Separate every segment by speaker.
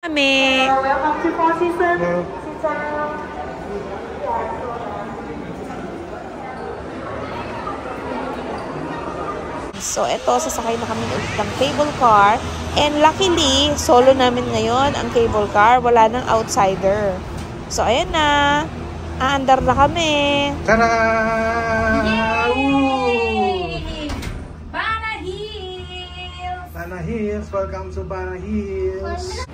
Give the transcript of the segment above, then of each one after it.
Speaker 1: Kami.
Speaker 2: Welcome to Four Seasons.
Speaker 1: So, eto, sasakay na kami ulit ng cable car. And luckily, solo namin ngayon ang cable car. Wala nang outsider. So, ayan na. Aandar na kami.
Speaker 3: Tara!
Speaker 2: Bana Hills!
Speaker 3: Bana Hills! Welcome to Bana Hills!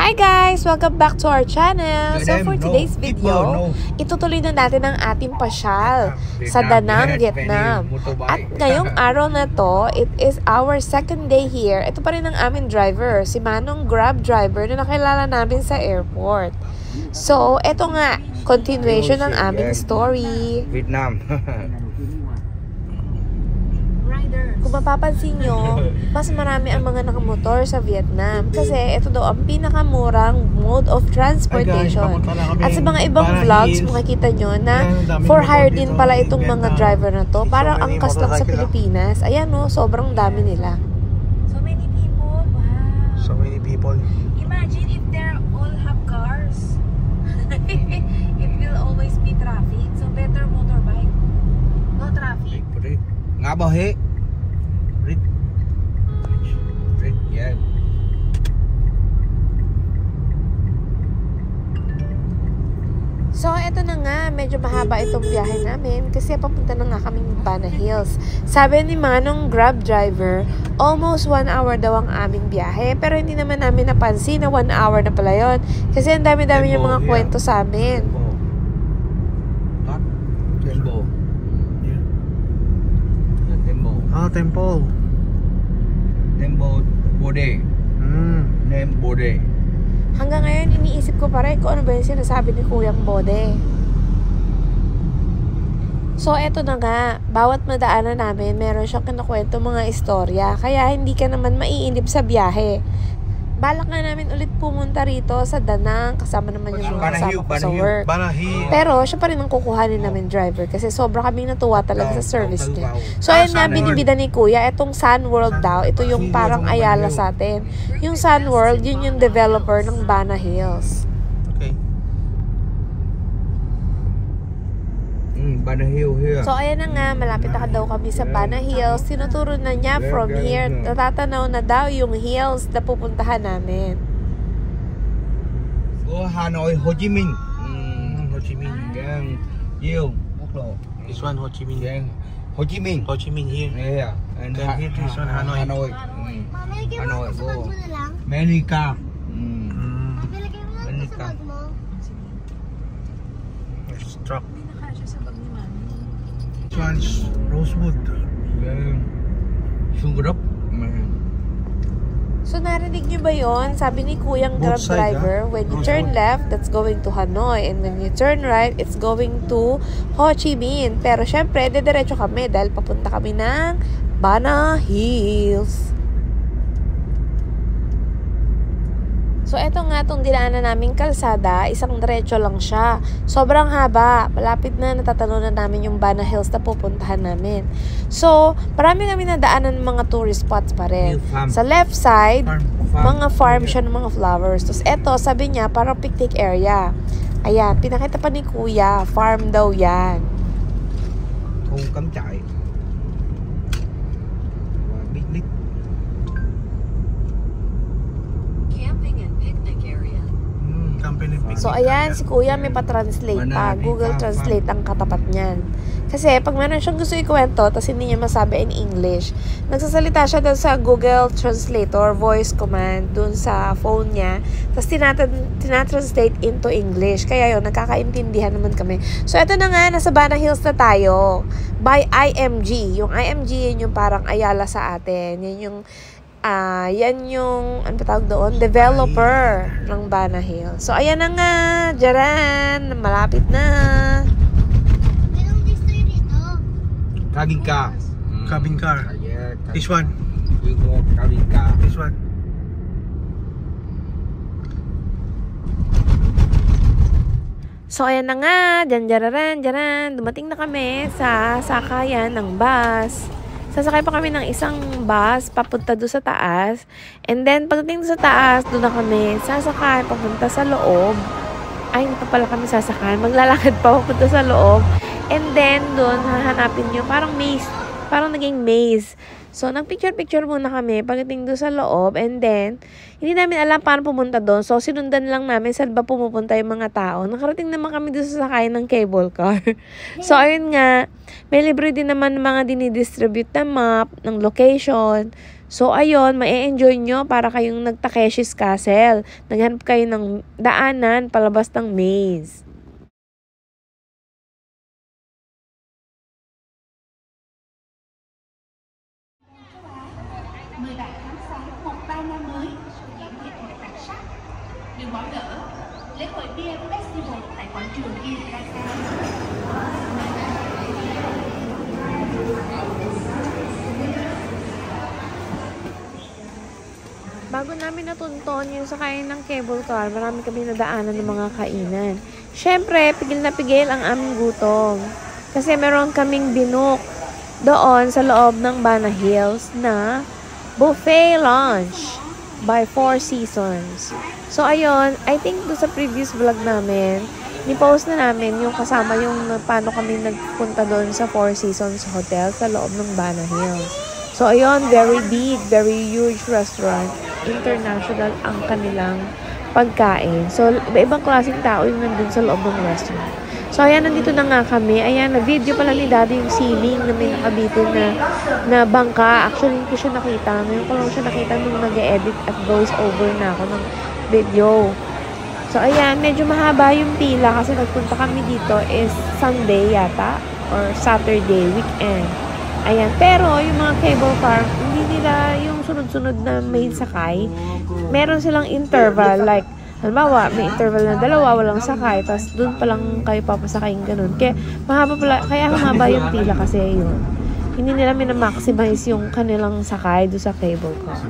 Speaker 1: Hi guys! Welcome back to our channel. So for today's video, itutuloy na natin ang ating pasyal sa Da Nang, Vietnam. At ngayong araw na to, it is our second day here. Ito pa rin ang aming driver, si Manong Grab driver na nakilala namin sa airport. So, ito nga, continuation ng aming story.
Speaker 3: Vietnam.
Speaker 1: Kung mapapansin nyo, mas marami ang mga nakamotor sa Vietnam kasi ito daw ang pinakamurang mode of transportation. At sa mga ibang vlogs, makikita nyo na for hire din pala itong mga driver na to. Parang angkas lang sa Pilipinas. Ayan no, sobrang dami nila.
Speaker 2: So many people. Wow.
Speaker 3: So many people.
Speaker 2: Imagine if they all have cars. It will always be traffic. So better motorbike. No traffic.
Speaker 3: Ngã bao hết. Yeah.
Speaker 1: So, eto na nga, medyo mahaba itong biyahe namin kasi papunta na nga kaming Bana Hills. Sabi ni Manong Grab driver, almost 1 hour daw ang aming biyahe. Pero hindi naman namin napansin na 1 hour na pala yun. Kasi ang dami-dami yung mga kwento sa amin.
Speaker 3: Temple. Temple. Ah, temple. Temple Bode. Name Bode.
Speaker 1: Hanggang ngayon, iniisip ko pa rin kung ano ba yung sinasabi ni Kuyang Bode. So, eto na nga. Bawat madaanan namin, meron siyang kinukwento mga istorya. Kaya hindi ka naman maiinip sa biyahe. Balak nga namin ulit pumunta rito sa Da Nang. Kasama naman yung mga kasama ko sa work. Pero, siya pa rin ang kukuhanin namin driver. Kasi sobra kaming natuwa talaga sa service niya. So, ayun nga, binibida ni Kuya. Itong Sun World daw. Ito yung parang Ayala sa atin. Yung Sun World, yun yung developer ng Bana Hills.
Speaker 3: Okay. Bana Hills here.
Speaker 1: So, ayan na nga, malapit na daw kami sa Bana Hills. Tinuturo na niya from here. Natatanaw na daw yung hills na pupuntahan namin.
Speaker 3: Go Hanoi, Ho Chi Minh. Ho Chi Minh. Gang Yêu, quốc lộ.
Speaker 4: This one Ho Chi Minh.
Speaker 3: Gang Ho Chi Minh.
Speaker 4: Ho Chi Minh here.
Speaker 3: Yeah. And
Speaker 4: Then here this one Hanoi.
Speaker 3: Hanoi. Hanoi. Go. America. America.
Speaker 4: There's truck.
Speaker 3: This one is Rosewood. Sugarap.
Speaker 1: So, narinig niyo ba yon? Sabi ni Kuyang Grab
Speaker 3: Both side,
Speaker 1: driver, when you turn left, that's going to Hanoi. And when you turn right, it's going to Ho Chi Minh. Pero, syempre, dediretso kami dahil papunta kami ng Bana Hills. So, eto nga itong dinaanan naming kalsada, isang diretso lang siya. Sobrang haba. Malapit na natatanong na namin yung Bana Hills na pupuntahan namin. So, marami kami nadaanan ng mga tourist spots pa rin. Sa left side, mga farm siya ng mga flowers. Tapos eto, sabi niya, parang picnic area. Ayan, pinakita pa ni Kuya, farm daw yan.
Speaker 3: Khu cắm trại. Picnic.
Speaker 1: So, ayan, si Kuya may pa-translate pa. Google Translate ang katapat niyan. Kasi, pag meron siyang gusto ikwento, tapos hindi niya masabi in English, nagsasalita siya doon sa Google Translator, voice command, doon sa phone niya, tapos tinatranslate into English. Kaya yun, nagkakaintindihan naman kami. So, eto na nga, nasa Bana Hills na tayo. By IMG. Yung IMG, yun yung parang Ayala sa atin. Yun yung yan yung, ano tawag doon? Developer ng Bana Hills. So, ayan na nga. Diyan. Malapit na.
Speaker 2: Anong district dito?
Speaker 3: Cabin car.
Speaker 4: Cabin car.
Speaker 3: Yeah.
Speaker 4: This one.
Speaker 3: You go cabin car.
Speaker 4: This one.
Speaker 1: So, ayan na nga. Diyan. Dumating na kami sa sakayan ng bus. Sasakay pa kami ng isang bus papunta doon sa taas. And then, pagdating doon sa taas, doon na kami sasakay papunta sa loob. Ay, hindi pa pala kami sasakay. Maglalakad pa papunta sa loob. And then, doon, hahanapin nyo. Parang maze. Parang naging maze. So, nag-picture-picture muna kami pagdating doon sa loob. And then, hindi namin alam paano pumunta doon. So, sinundan lang namin saan ba pumupunta yung mga tao. Nakarating naman kami doon sa sakayan ng cable car. So, ayun nga. May libre din naman mga dinidistribute na map, ng location. So, ayun, ma-enjoy nyo para kayong nag-Takeshi's Castle. Naghanap kayo ng daanan palabas ng maze.
Speaker 5: Mời bạn khám phá một ba năm mới những nghệ thuật đặc sắc. Đừng bỏ lỡ lễ hội Beer Festival tại quảng trường Hiragata.
Speaker 1: Bago namin natunton yung sakayan ng cable car, marami kami nadaanan ng mga kainan. Siyempre, pigil na pigil ang aming gutom. Kasi meron kaming binook doon sa loob ng Bana Hills na buffet lunch by Four Seasons. So, ayun, I think doon sa previous vlog namin, ni-post na namin yung kasama yung paano kami nagpunta doon sa Four Seasons Hotel sa loob ng Bana Hills. So, ayun, very big, very huge restaurant. International ang kanilang pagkain. So, iba-ibang klaseng tao yung nandun sa loob ng restaurant. So, ayan, nandito na nga kami. Ayan, na-video pala ni Daddy yung ceiling na may nakabitin na bangka. Actually, hindi ko siya nakita. Ngayon ko lang siya nakita nung nag-edit at voice over na ako ng video. So, ayan, medyo mahaba yung pila kasi nagpunta kami dito is Sunday yata or Saturday, weekend. Ayan, pero yung mga cable car, hindi nila yung sunod-sunod na may sakay. Meron silang interval, like, halimbawa, may interval na 2, walang sakay, tapos dun pa lang kayo papasakayin ganun. Kaya mahaba yung pila kasi yun. Hindi nila minamaximize yung kanilang sakay doon sa cable car.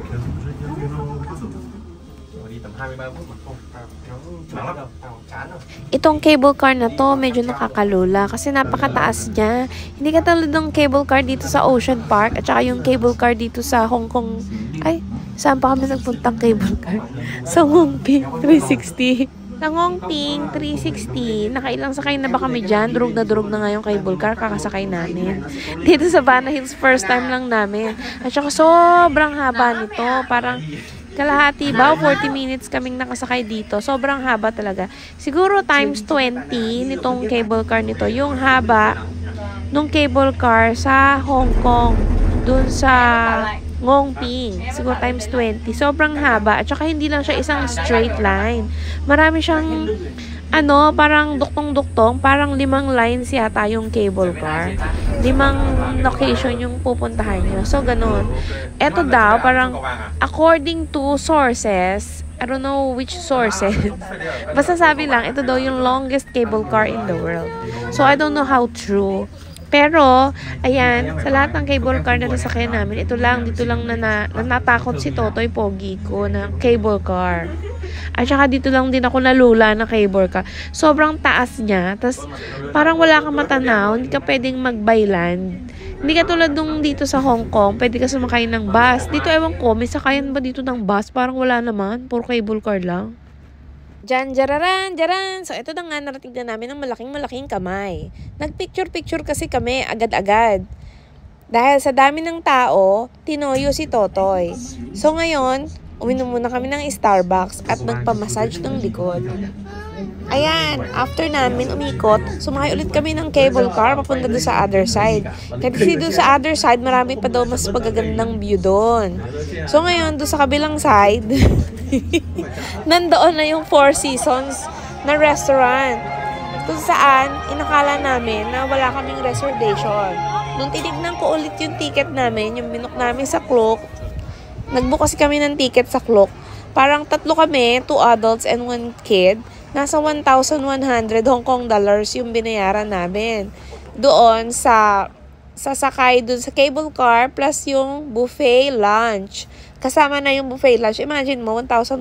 Speaker 1: Itong cable car na to, medyo nakakalula kasi napakataas niya. Hindi katulad ng cable car dito sa Ocean Park at saka yung cable car dito sa Hong Kong. Ay, saan pa kami nagpuntang cable car? Sa Ngongping 360. Sa Ngongping 360, nakailang sakay na ba kami dyan? Durog na nga yung cable car, kakasakay namin. Dito sa Bana Hills, first time lang namin. At saka sobrang haba nito. Parang kalahati ba? 40 minutes kaming nakasakay dito. Sobrang haba talaga. Siguro times 20 nitong cable car nito. Yung haba nung cable car sa Hong Kong. Dun sa Ngongping. Siguro times 20. Sobrang haba. At saka hindi lang siya isang straight line. Marami siyang parang duktong-duktong, parang 5 lines yata yung cable car. 5 location yung pupuntahan nyo. So, ganun. Eto daw, parang according to sources, I don't know which sources, basta sabi lang, ito daw yung longest cable car in the world. So, I don't know how true. Pero, ayan, sa lahat ng cable car na nasakyan namin, dito lang na natakot si Totoy Pogi ko na cable car. At saka dito lang din ako nalula na cable car. Sobrang taas niya. Tapos, parang wala kang matanaw. Hindi ka pwedeng mag-byland. Hindi ka tulad nung dito sa Hong Kong, pwede ka sumakay ng bus. Dito, ewan ko, may sakayan ba dito ng bus? Parang wala naman. Puro cable car lang. Jaran! So, ito na nga, narating na namin ng malaking kamay. Nagpicture-picture kasi kami agad-agad. Dahil sa dami ng tao, tinoyo si Totoy. So, ngayon, uminom muna kami ng Starbucks at nagpamassage ng likod. Ayan, after namin umikot, sumakay ulit kami ng cable car papunta doon sa other side. Kasi doon sa other side, marami pa daw mas magagandang view doon. So ngayon, doon sa kabilang side, nandoon na yung Four Seasons na restaurant. Kung saan, inakala namin na wala kaming reservation. Nung tinignan ko ulit yung ticket namin, yung binook namin sa Klook, Nag-book kasi kami ng ticket sa Klook. Parang 3 kami, 2 adults and 1 kid. Nasa 1,100 Hong Kong dollars yung binayaran namin. Doon sa sakay doon sa cable car plus yung buffet lunch. Kasama na yung buffet lunch. Imagine mo, 1,100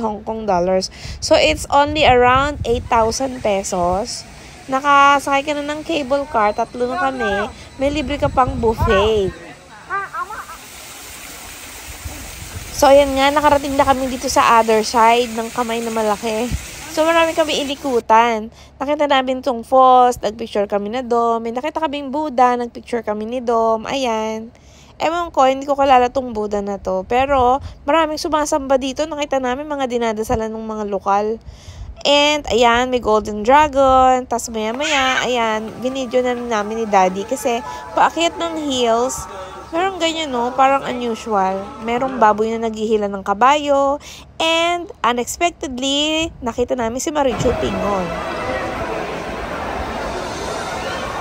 Speaker 1: Hong Kong dollars. So, it's only around 8,000 pesos. Nakasakay ka na ng cable car, 3 na kami, may libre ka pang buffet. So, ayan nga, nakarating na kami dito sa other side ng kamay na malaki. So, marami kami inikutan. Nakita namin tong falls, nagpicture kami na Dom. May nakita kaming Buddha, nagpicture kami ni Dom. Ayan. Ewan ko, hindi ko kilala tong Buddha na to. Pero, maraming sumasamba dito. Nakita namin mga dinadasalan ng mga lokal. And, ayan, may golden dragon. Tapos maya-maya, ayan, binidyo na namin ni Daddy. Kasi, paakyat ng hills, meron ganyan, no? Parang unusual. Merong baboy na naghihila ng kabayo. And, unexpectedly, nakita namin si Marichu Pingon.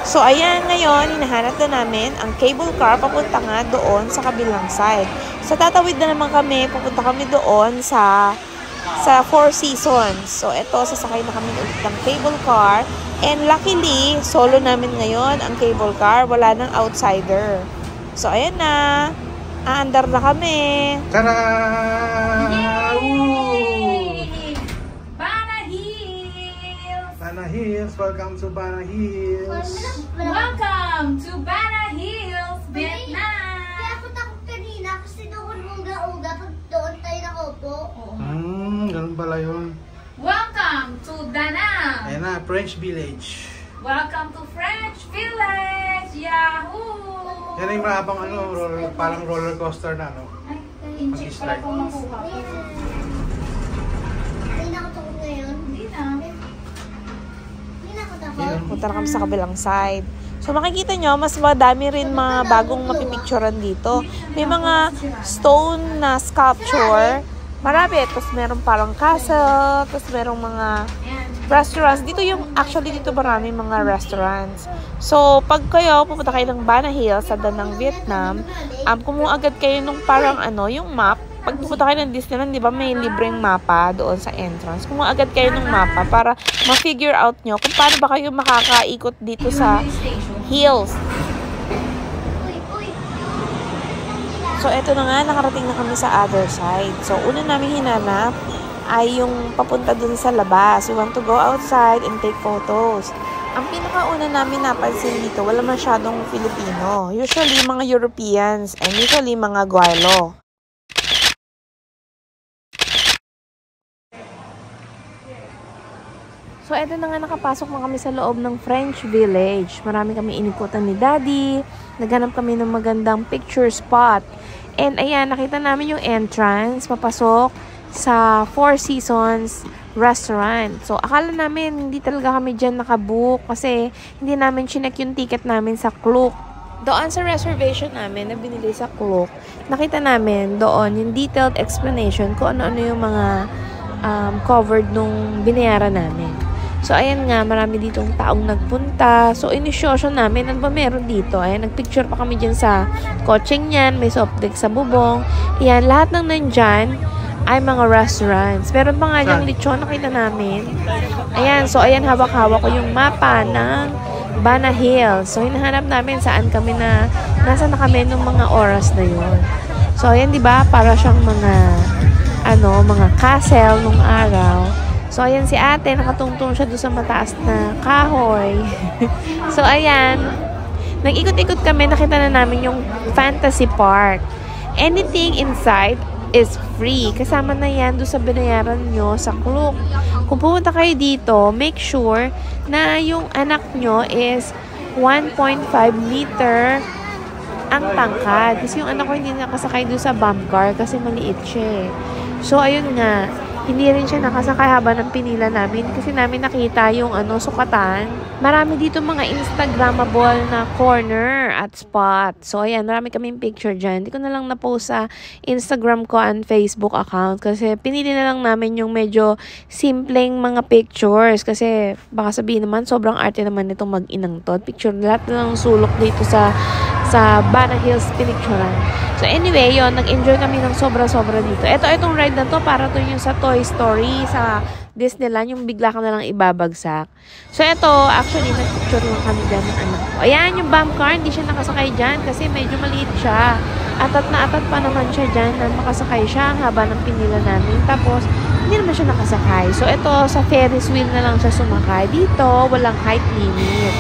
Speaker 1: So, ayan, ngayon, hinahanap na namin ang cable car papunta nga doon sa kabilang side. So, tatawid na naman kami, pupunta kami doon sa Four Seasons. So, eto, sasakay na kami ulit ng cable car. And luckily, solo namin ngayon ang cable car. Wala nang outsider. So, ayan na. Aandar na kami.
Speaker 3: Tara!
Speaker 2: Bana Hills!
Speaker 4: Bana Hills, welcome to Bana Hills.
Speaker 2: Welcome to Bana Hills, Vietnam!
Speaker 6: Kaya ako takot kanina kasi doon mong gauga pag doon tayo nakaupo.
Speaker 4: Ganun pala yun.
Speaker 2: Welcome to Da Nang!
Speaker 4: Ayan na, French Village.
Speaker 2: Welcome to French Village! Yahoo!
Speaker 4: Yan yung mahabang parang roller coaster na, no?
Speaker 2: Ay, incheck pala kung makuha ko.
Speaker 6: Hindi na ako takot ngayon.
Speaker 2: Hindi na.
Speaker 6: Hindi na ako takot.
Speaker 1: Punta na kami sa kabilang side. So, makikita nyo, mas madami rin mga bagong mapipicturan dito. May mga stone na sculpture. Marami. Tapos, meron parang castle. Tapos, merong mga restaurants. Actually, dito marami mga restaurants. So, pag kayo, pupunta kayo ng Bana Hills sa Da Nang, Vietnam, kumuha agad kayo nung parang yung map. Pag pupunta kayo ng Disneyland, di ba may libreng mapa doon sa entrance. Kumuha agad kayo ng mapa para ma-figure out nyo kung paano ba kayo makakaikot dito sa hills. So, eto na nga, nakarating na kami sa other side. So, una namin hinanap ay yung papunta dun sa labas. We want to go outside and take photos. Ang pinakauna namin napansin dito, wala masyadong Filipino. Usually, mga Europeans and usually mga Guaylo. So, eto na nga, nakapasok na kami sa loob ng French Village. Marami kami inikutan ni Daddy. Naghanap kami ng magandang picture spot. And ayan, nakita namin yung entrance, papasok sa Four Seasons restaurant. So, akala namin hindi talaga kami dyan nakabook kasi hindi namin chinek yung ticket namin sa Klook. Doon sa reservation namin na binili sa Klook, nakita namin doon yung detailed explanation kung ano-ano yung mga covered nung binayaran namin. So, ayan nga, marami ditong taong nagpunta. So, inisyoso namin, ano ba meron dito? Ayan, nagpicture pa kami dyan sa kotseng yan. May soft drink sa bubong. Ayan, lahat ng nandyan ay mga restaurants. Meron pa nga yung lechon, nakita namin. Ayan, so, ayan, hawak-hawak ko yung mapa ng Bana Hills. So, hinahanap namin saan kami nasa na kami nung mga oras na yun. So, ayan, di ba? Para siyang mga castle nung araw. So, ayan si ate, nakatungtong siya doon sa mataas na kahoy. So, ayan. Nag-ikot-ikot kami, nakita na namin yung Fantasy Park. Anything inside is free. Kasama na yan doon sa binayaran nyo sa Klook. Kung pumunta kayo dito, make sure na yung anak nyo is 1.5 meter ang tangkad. Kasi yung anak ko hindi nakasakay doon sa bump car kasi maliit siya. So, ayun nga. Hindi rin siya nakasakay haba ng pinila namin kasi namin nakita yung sukatan. Marami dito mga Instagrammable na corner at spot. So, ayan, marami kaming picture dyan. Hindi ko na lang na-post sa Instagram ko and Facebook account kasi pinili na lang namin yung medyo simpleng mga pictures kasi baka sabihin naman sobrang arte naman itong mag-inang to. Picture lahat na lang sulok dito sa sa Bana Hills Pinicturan. So anyway, yon, nag-enjoy kami ng sobra-sobra dito. Itong ride na to, para to yung sa Toy Story, sa Disneyland, yung bigla ka na lang ibabagsak. So ito, actually, nag-picture lang kami dyan ng anak ko. Ayan, yung bomb car, hindi siya nakasakay dyan kasi medyo maliit siya. Atat na atat pa naman siya dyan na makasakay siya ang haba ng pinila namin. Tapos, hindi naman siya nakasakay. So ito, sa Ferris wheel na lang siya sumakay. Dito, walang height limit.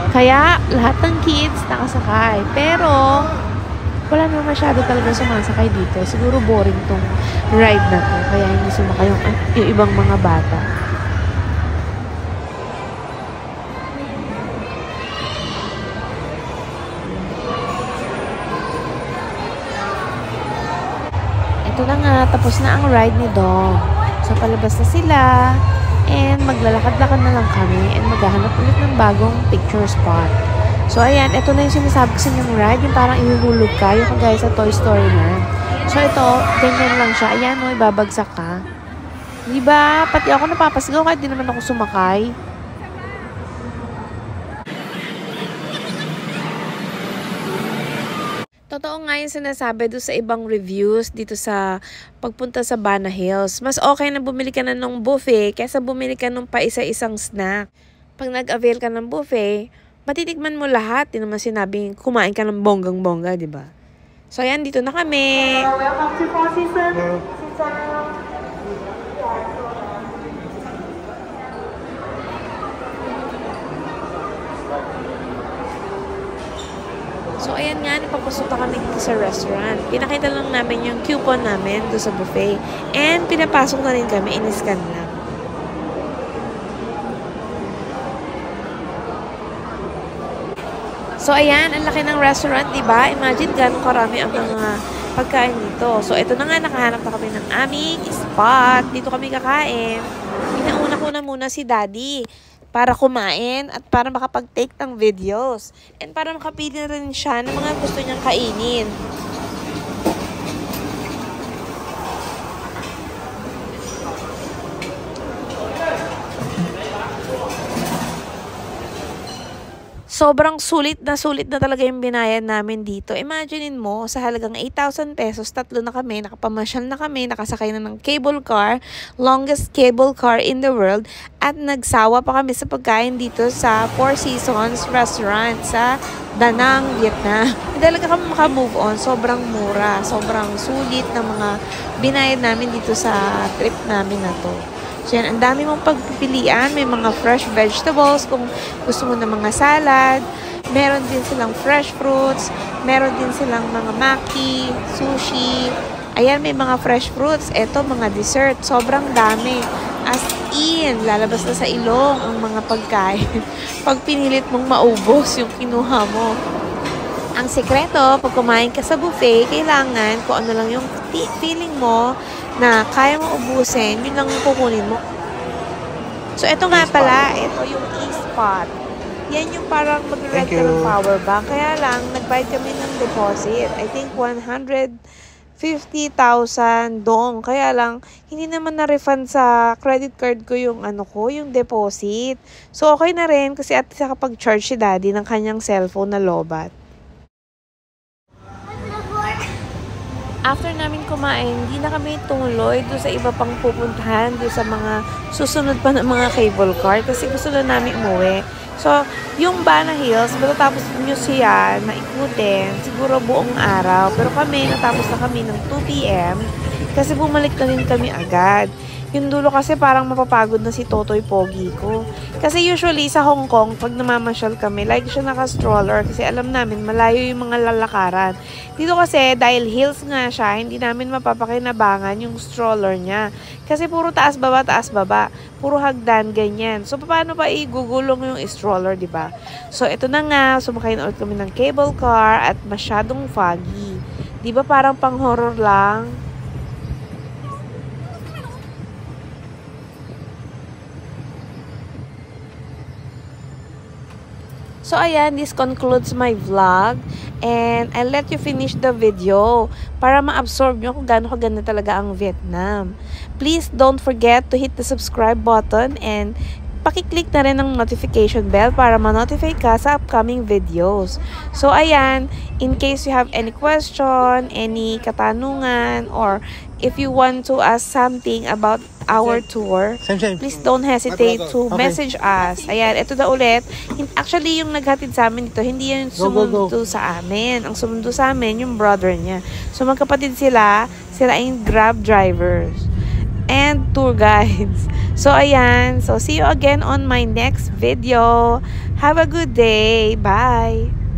Speaker 1: Kaya, lahat ng kids nakasakay. Pero, wala naman masyado talaga sumasakay dito. Siguro boring tong ride na to. Kaya hindi sumakay yung ibang mga bata. Ito na nga, tapos na ang ride ni Dom. So, palabas na sila. And maglalakad-lakad na lang kami. And maghahanap ulit ng bagong picture spot. So, ayan, ito na yung sinasabi ko sa inyong ride, yung parang ihuhulog ka, yung kagaya sa Toy Story Land. So, ito, ganyan lang siya. Ayan, no, ibabagsak ka. Diba? Pati ako napapasigaw kahit di naman ako sumakay. Totoo nga yung sinasabi doon sa ibang reviews dito sa pagpunta sa Bana Hills. Mas okay na bumili ka na ng buffet kaysa bumili ka ng pa-isa-isang snack. Pag nag-avail ka ng buffet, matitikman mo lahat. Di naman sinabing kumain ka ng bonggang-bongga, di ba? So, ayan, dito na kami.
Speaker 6: Welcome to Four Seasons.
Speaker 1: So, ayan nga, napapasok pa kami dito sa restaurant. Pinakita lang namin yung coupon namin doon sa buffet. And pinapasok na rin kami, in-scan lang. So, ayan, ang laki ng restaurant, diba? Imagine gano'ng karami ang mga pagkain dito. So, ito na nga, nakahanap na kami ng aming spot. Dito kami kakain. Pinauna ko na muna si Daddy para kumain at para makapag-take ng videos. And para makapili na rin siya ng mga gusto niyang kainin. Sobrang sulit na talaga yung binayad namin dito. Imaginein mo, sa halagang 8,000 pesos, tatlo na kami, nakapamasyal na kami, nakasakay na ng cable car, longest cable car in the world, at nagsawa pa kami sa pagkain dito sa Four Seasons Restaurant sa Da Nang, Vietnam. Talaga kami makamove on, sobrang mura, sobrang sulit na mga binayad namin dito sa trip namin na to. So yan, ang dami mong pagpipilian. May mga fresh vegetables kung gusto mo ng mga salad. Meron din silang fresh fruits. Meron din silang mga maki, sushi. Ayan, may mga fresh fruits. Eto, mga dessert. Sobrang dami. As in, lalabas na sa ilong ang mga pagkain. Pag pinilit mong maubos yung kinuha mo. Ang sekreto, pag kumain ka sa buffet, kailangan kung ano lang yung feeling mo na kaya mo ubusin, yun lang kukunin mo. So, ito nga pala, ito yung e-spot. Yan yung parang mag-rent ka ng power bank. Kaya lang, nagbayad kami ng deposit. I think 150,000 dong. Kaya lang, hindi naman na-refund sa credit card ko yung yung deposit. So, okay na rin kasi at least kapag-charge si Daddy ng kanyang cellphone na lobat. After namin kumain, hindi na kami tumuloy doon sa iba pang pupuntahan, doon sa mga susunod pa ng mga cable car kasi gusto na namin umuwi. So, yung Bana Hills, matatapos nyo siya na ikutin, siguro buong araw. Pero kami, natapos na kami ng 2 p.m. kasi bumalik na rin kami agad. Yung dulo kasi parang mapapagod na si Totoy Pogi ko. Kasi usually sa Hong Kong, pag namamasyal kami, like siya naka-stroller kasi alam namin malayo yung mga lalakaran. Dito kasi, dahil hills nga siya, hindi namin mapapakinabangan yung stroller niya. Kasi puro taas-baba, taas-baba. Puro hagdan, ganyan. So, paano pa igugulong yung stroller, diba? So, ito na nga, sumakay na ulit kami ng cable car at masyadong foggy. Diba parang pang-horror lang? So, ayan, this concludes my vlog. And I'll let you finish the video para ma-absorb nyo kung gaano kaganda talaga ang Vietnam. Please don't forget to hit the subscribe button and pakiclick na rin ng notification bell para ma-notify ka sa upcoming videos. So, ayan, in case you have any question, any katanungan, or if you want to ask something about our tour, please don't hesitate to message us. Ayan, ito na ulit. Actually, yung naghatid sa amin dito, hindi yun sumundo sa amin. Ang sumundo sa amin, yung brother niya. So, magkapatid sila ay Grab drivers and tour guides. So, ayan. So, see you again on my next video. Have a good day. Bye!